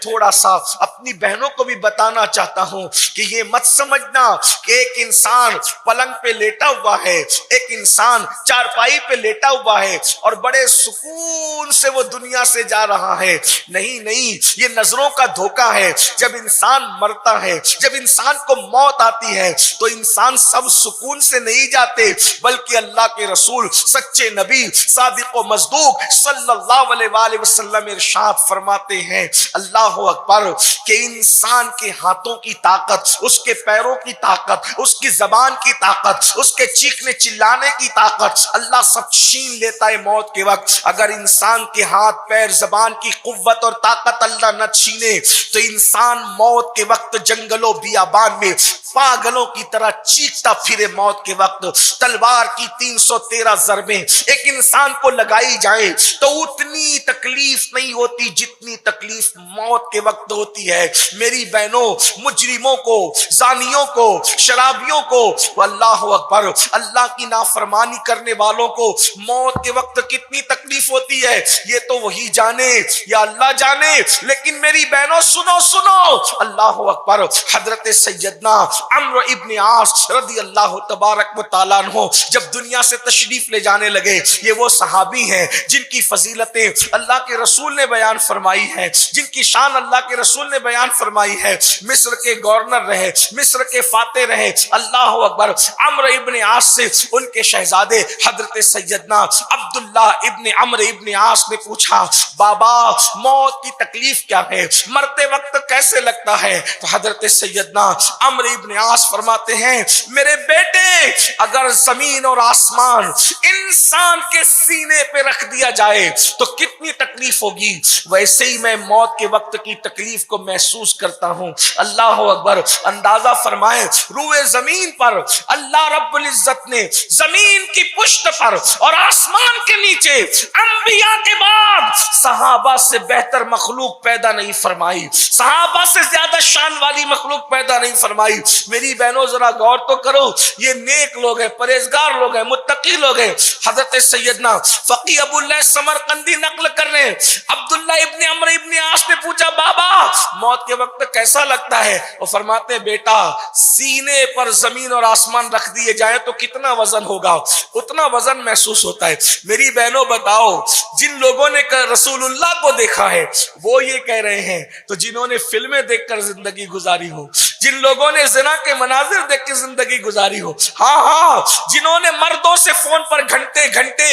تھوڑا سا اپنی بہنوں کو بھی بتانا چاہتا ہوں کہ یہ مت سمجھنا کہ ایک انسان پلنگ پہ لیٹا ہوا ہے، ایک انسان چارپائی پہ لیٹا ہوا ہے اور بڑے سکون سے وہ دنیا سے جا رہا ہے۔ نہیں نہیں، یہ نظروں کا دھوکہ ہے۔ جب انسان مرتا ہے، جب انسان کو موت آتی ہے تو انسان سب سکون سے نہیں جاتے، بلکہ اللہ کے رسول سچے نبی صادق و مصدوق صلی اللہ علیہ وآلہ وسلم ارشاد فرماتے ہیں، اللہ اکبر، کہ انسان کے ہاتھوں کی طاقت، اس کے پیروں کی طاقت، اس کی زبان کی طاقت، اس کے چیخنے چلانے کی طاقت اللہ سب چھین لیتا ہے موت کے وقت۔ اگر انسان کے ہاتھ پیر زبان کی قوت اور طاقت اللہ نہ چھینے تو انسان موت کے وقت جنگلوں بیابان میں پاگلوں کی طرح چیختا پھرے۔ موت کے وقت تلوار کی 313 ضربیں ایک انسان کو لگائی جائیں تو اتنی تکلیف نہیں ہوتی جتنی تکلیف موت کے وقت ہوتی ہے۔ میری بہنوں، مجرموں کو، زانیوں کو، شرابیوں کو، اللہ اکبر، اللہ کی نافرمانی کرنے والوں کو موت کے وقت کتنی تکلیف ہوتی ہے یہ تو وہی جانے یا اللہ جانے۔ لیکن میری بہنوں سنو سنو، اللہ اکبر، حضرت سیدنا عمرو ابن عاص رضی اللہ تبارک و تعالیٰ عنہ جب دنیا سے تشریف لے جانے لگے، یہ وہ صحابی ہیں جن کی فضیلتیں اللہ کے رسول نے بیان فرمائی ہے، جن کی شان اللہ کے رسول نے بیان فرمائی ہے۔ مصر کے گورنر رہے، مصر کے فاتح رہے، اللہ اکبر۔ عمرو ابن عاص سے ان کے شہزادے حضرت سیدنا عبداللہ ابن عمرو ابن عاص نے پوچھا، بابا موت کی تکلیف کیا ہے، مرتے وقت کیسے لگتا ہے؟ تو حضرت سیدنا عمرو ابن عاص فرماتے ہیں، میرے بیٹے، اگر زمین اور آسمان انسان کے سینے پہ رکھ دیا جائے تو کتنی تکلیف ہوگی، ویسے ہی میں موت کے وقت کی تکلیف کو محسوس کرتا ہوں۔ اللہ اکبر۔ اندازہ فرمائیں، روئے زمین پر اللہ رب العزت نے زمین کی پشت پر اور آسمان کے نیچے انبیاء کے بعد صحابہ سے بہتر مخلوق پیدا نہیں فرمائی، صحابہ سے زیادہ شان والی مخلوق پیدا نہیں فرمائی۔ میری بہنوں ذرا غور تو کرو، یہ نیک لوگ ہیں، پرہیزگار لوگ ہیں، متقی لوگ ہیں۔ حضرت سیدنا فقی ابو اللہ سمرقندی نقل کر رہے ہیں، عبداللہ ابن عمرو ابن عاص نے پوچھا، بابا موت کے وقت کیسا لگتا ہے؟ وہ فرماتے ہیں، بیٹا سینے پر زمین اور آسمان رکھ دیے جائیں تو کتنا وزن ہوگا، اتنا وزن محسوس ہوتا ہے۔ میری بہنوں بتاؤ، جن لوگوں نے رسول اللہ کو دیکھا ہے وہ یہ کہہ رہے ہیں، تو جنہوں نے فلمیں دیکھ کر زندگی گزاری ہو، جن لوگوں نے زنا کے مناظر دیکھ کے زندگی گزاری ہو، ہاں ہاں، جنہوں نے مردوں سے فون پر گھنٹے گھنٹے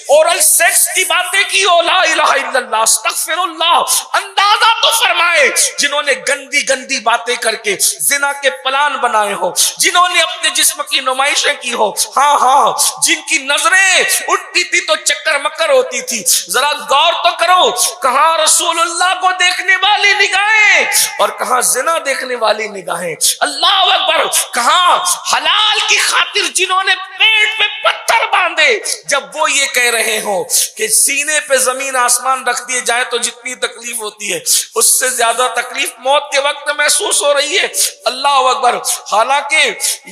اورل سیکس کی باتیں کی ہو، لا الہ الا اللہ، استغفر اللہ، اندازہ تو فرمائے، جنہوں نے گندی گندی باتیں کر کے زنا کے پلان بنائے ہو، جنہوں نے اپنے جسم کی نمائشیں کی ہو، ہاں ہاں، جن کی نظریں اٹھتی تھی تو چکر مکر ہوتی تھی۔ ذرا غور تو کرو، کہاں رسول اللہ کو دیکھنے والی نگاہیں اور کہاں زنا دیکھنے والی نگاہیں۔ اللہ اکبر۔ کہاں حلال کی خاطر جنہوں نے پیٹ پہ پتھر باندھے، جب وہ یہ کہہ رہے ہوں کہ سینے پہ زمین آسمان رکھ دیے جائیں تو جتنی تکلیف ہوتی ہے اس سے زیادہ تکلیف موت کے وقت محسوس ہو رہی ہے۔ اللہ اکبر۔ حالانکہ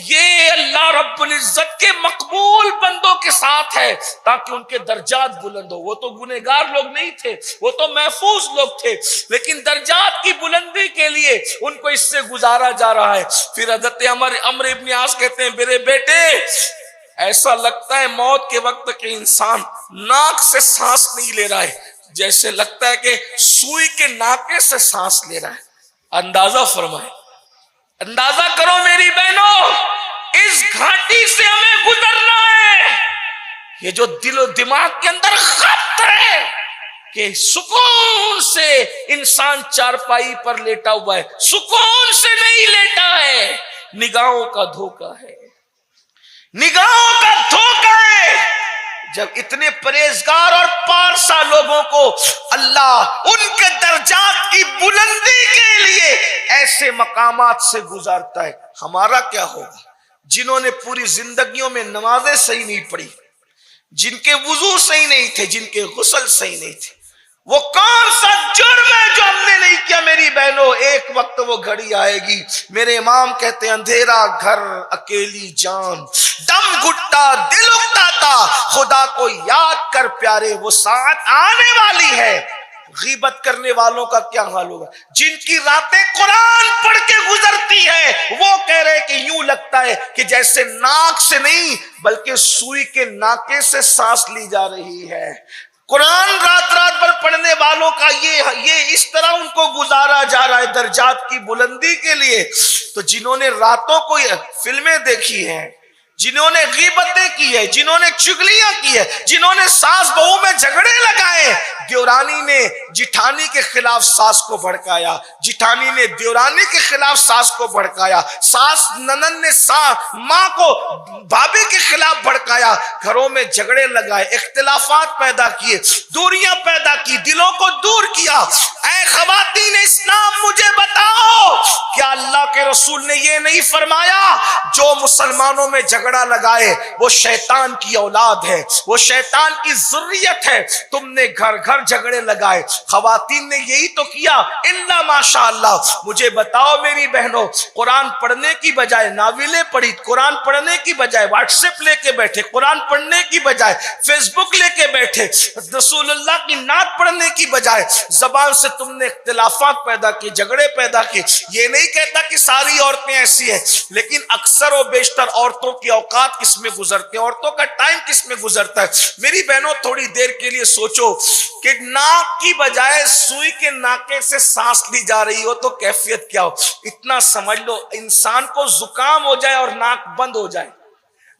یہ اللہ رب العزت کے مقبول بندوں کے ساتھ ہے تاکہ ان کے درجات بلند ہو۔ وہ تو گنہگار لوگ نہیں تھے، وہ تو محفوظ لوگ تھے، لیکن درجات کی بلندی کے لیے ان کو اس سے گزارا جا رہا ہے۔ پھر حضرت عمرو ابن عاص کہتے ہیں، میرے بیٹے، ایسا لگتا ہے موت کے وقت کہ انسان ناک سے سانس نہیں لے رہا ہے، جیسے لگتا ہے کہ سوئی کے ناکے سے سانس لے رہا ہے۔ اندازہ فرمائے، اندازہ کرو میری بہنوں، اس گھاٹی سے ہمیں گزرنا ہے۔ یہ جو دل و دماغ کے اندر خط ہے کہ سکون سے انسان چارپائی پر لیٹا ہوا ہے، سکون سے نہیں لیٹا ہے، نگاہوں کا دھوکہ ہے، نگاہوں کا دھوکہ ہے۔ جب اتنے پرہیزگار اور پارسا لوگوں کو اللہ ان کے درجات کی بلندی کے لیے ایسے مقامات سے گزارتا ہے، ہمارا کیا ہوگا؟ جنہوں نے پوری زندگیوں میں نمازیں صحیح نہیں پڑھی، جن کے وضو صحیح نہیں تھے، جن کے غسل صحیح نہیں تھے، وہ کون سا جرم ہے جو ہم نے نہیں کیا؟ میری بہنوں، ایک وقت وہ گھڑی آئے گی، میرے امام کہتے ہیں، اندھیرا گھر اکیلی جان، دم گھٹتا دل اکتاتا، خدا کو یاد کر پیارے، وہ ساعت آنے والی ہے غیبت کرنے والوں کا کیا حال ہوگا؟ جن کی راتیں قرآن پڑھ کے گزرتی ہے وہ کہہ رہے کہ یوں لگتا ہے کہ جیسے ناک سے نہیں بلکہ سوئی کے ناکے سے سانس لی جا رہی ہے۔ قرآن رات رات بھر پڑھنے والوں کا یہ اس طرح ان کو گزارا جا رہا ہے درجات کی بلندی کے لیے۔ تو جنہوں نے راتوں کو فلمیں دیکھی ہیں، جنہوں نے غیبتیں کی ہے، جنہوں نے چگلیاں کی ہے، جنہوں نے ساس بہو میں جھگڑے لگائے، دیورانی نے جٹھانی کے خلاف ساس کو بھڑکایا، جٹھانی نے دیورانی کے خلاف ساس کو بھڑکایا، ساس ننن نے ماں کو بھابی کے خلاف بھڑکایا، گھروں میں جھگڑے لگائے، اختلافات پیدا کیے، دوریاں پیدا کی، دلوں کو دور کیا۔ اے خواتین اسلام مجھے بتاؤ، کیا اللہ کے رسول نے یہ نہیں فرمایا جو مسلمانوں میں جھگڑا لگائے وہ شیطان کی اولاد ہے، وہ شیطان کی ذریت ہے؟ تم نے گھر گھر جھگڑے لگائے، خواتین نے یہی تو کیا الا ماشاء اللہ۔ مجھے بتاؤ میری بہنوں، قرآن پڑھنے کی بجائے ناولیں پڑھی، قرآن پڑھنے کی بجائے واٹس ایپ لے کے بیٹھے، قرآن پڑھنے کی بجائے فیس بک لے کے بیٹھے، رسول اللہ کی نعت پڑھنے کی بجائے زبان سے تم نے اختلافات پیدا کی، جھگڑے پیدا کی۔ یہ نہیں کہتا کہ ساری عورتیں ایسی ہیں، لیکن اکثر و بیشتر عورتوں کی اوقات کس میں گزرتے ہیں، عورتوں کا ٹائم کس میں گزرتا ہے؟ میری بہنوں تھوڑی دیر کے لیے سوچو کہ ناک کی بجائے سوئی کے ناکے سے سانس لی جا رہی ہو تو کیفیت کیا ہو؟ اتنا سمجھ لو، انسان کو زکام ہو جائے اور ناک بند ہو جائے،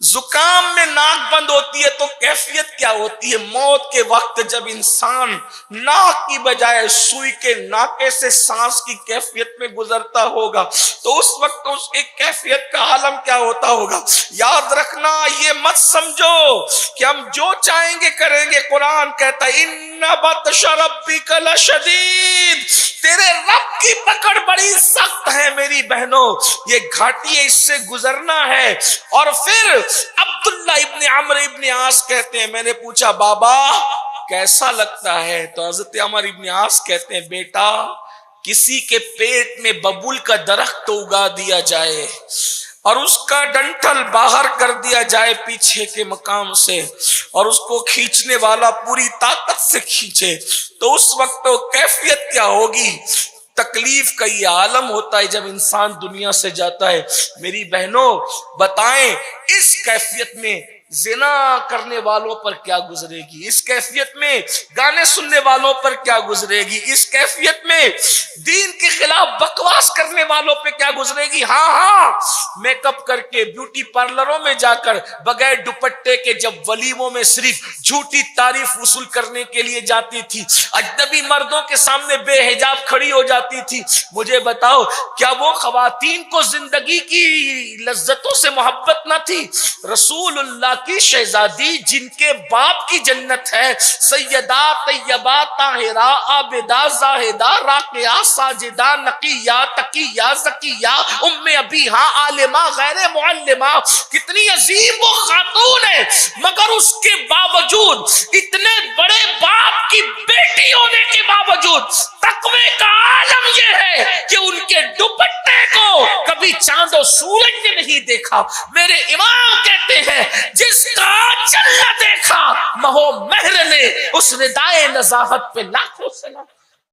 زکام میں ناک بند ہوتی ہے تو کیفیت کیا ہوتی ہے؟ موت کے وقت جب انسان ناک کی بجائے سوئی کے ناکے سے سانس کی کیفیت میں گزرتا ہوگا تو اس وقت اس کی کیفیت کا عالم کیا ہوتا ہوگا؟ یاد رکھنا، یہ مت سمجھو کہ ہم جو چاہیں گے کریں گے۔ قرآن کہتا ہے ان بطش ربک لشدید، تیرے رب کی پکڑ بڑی سخت ہے میری بہنوں، یہ گھاٹی ہے، اس سے گزرنا ہے۔ اور پھر عبداللہ ابن عمرو ابن عاص کہتے ہیں، میں نے پوچھا بابا کیسا لگتا ہے؟ تو حضرت عمرو ابن عاص کہتے ہیں بیٹا کسی کے پیٹ میں ببول کا درخت اگا دیا جائے اور اس کا ڈنٹل باہر کر دیا جائے پیچھے کے مقام سے اور اس کو کھینچنے والا پوری طاقت سے کھینچے تو اس وقت تو کیفیت کیا ہوگی؟ تکلیف کا یہ عالم ہوتا ہے جب انسان دنیا سے جاتا ہے۔ میری بہنوں بتائیں اس کیفیت میں زنا کرنے والوں پر کیا گزرے گی؟ اس کیفیت میں گانے سننے والوں پر کیا گزرے گی؟ اس کیفیت میں دین کے خلاف بکواس کرنے والوں پہ کیا گزرے گی؟ ہاں میک اپ کر کے بیوٹی پارلروں میں جا کر بغیر دوپٹے کے جب ولیموں میں صرف جھوٹی تعریف وصول کرنے کے لیے جاتی تھی، اجنبی مردوں کے سامنے بے حجاب کھڑی ہو جاتی تھی، مجھے بتاؤ کیا وہ خواتین کو زندگی کی لذتوں سے محبت نہ تھی؟ رسول اللہ کی شہزادی جن کے باپ کی جنت ہے، سیدہ طیبہ طاہرہ عابدہ زاہدہ راقیہ ساجدہ نقیہ تقیہ زکیہ ام ابیہا عالمہ غیر معلمہ، کتنی عظیم وہ خاتون ہے، مگر اس کے باوجود اتنے بڑے باپ کی بیٹی ہونے کے باوجود تقوی کا عالم یہ ہے کہ ان کے دوپٹے کو کبھی چاند و سورج نے نہیں دیکھا۔ میرے امام کہتے ہیں جس کا آنچل نہ دیکھا مہو مہر نے اس ردائے نزاہت پہ لاکھوں سلام۔